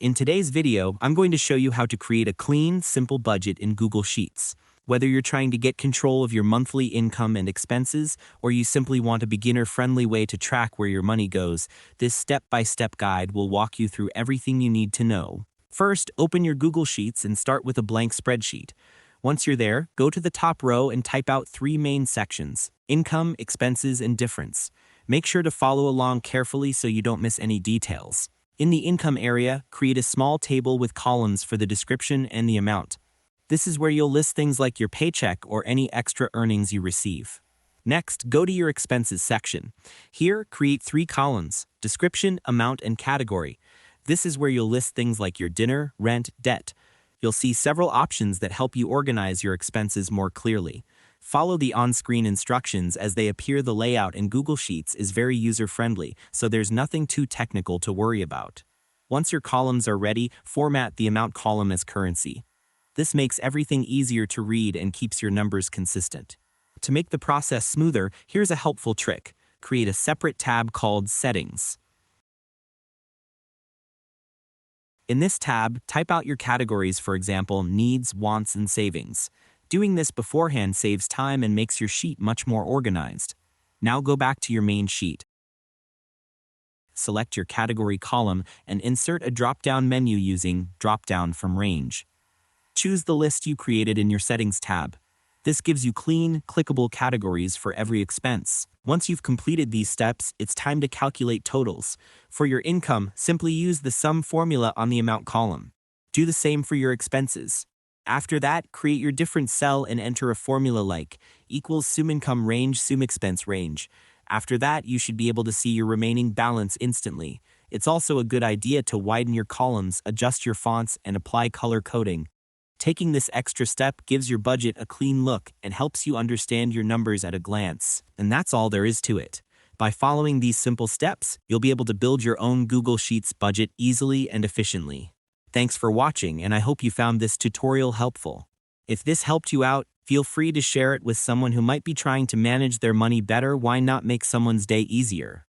In today's video, I'm going to show you how to create a clean, simple budget in Google Sheets. Whether you're trying to get control of your monthly income and expenses, or you simply want a beginner-friendly way to track where your money goes, this step-by-step guide will walk you through everything you need to know. First, open your Google Sheets and start with a blank spreadsheet. Once you're there, go to the top row and type out three main sections: income, expenses, and difference. Make sure to follow along carefully so you don't miss any details. In the income area, create a small table with columns for the description and the amount. This is where you'll list things like your paycheck or any extra earnings you receive. Next, go to your expenses section. Here, create three columns: description, amount, and category. This is where you'll list things like your dinner, rent, debt. You'll see several options that help you organize your expenses more clearly. Follow the on-screen instructions as they appear. The layout in Google Sheets is very user-friendly, so there's nothing too technical to worry about. Once your columns are ready, format the amount column as currency. This makes everything easier to read and keeps your numbers consistent. To make the process smoother, here's a helpful trick. Create a separate tab called Settings. In this tab, type out your categories, for example, needs, wants, and savings. Doing this beforehand saves time and makes your sheet much more organized. Now go back to your main sheet. Select your category column and insert a drop-down menu using Drop-down from Range. Choose the list you created in your Settings tab. This gives you clean, clickable categories for every expense. Once you've completed these steps, it's time to calculate totals. For your income, simply use the sum formula on the amount column. Do the same for your expenses. After that, create your different cell and enter a formula like equals sum income range, sum expense range. After that, you should be able to see your remaining balance instantly. It's also a good idea to widen your columns, adjust your fonts, and apply color coding. Taking this extra step gives your budget a clean look and helps you understand your numbers at a glance. And that's all there is to it. By following these simple steps, you'll be able to build your own Google Sheets budget easily and efficiently. Thanks for watching, and I hope you found this tutorial helpful. If this helped you out, feel free to share it with someone who might be trying to manage their money better. Why not make someone's day easier?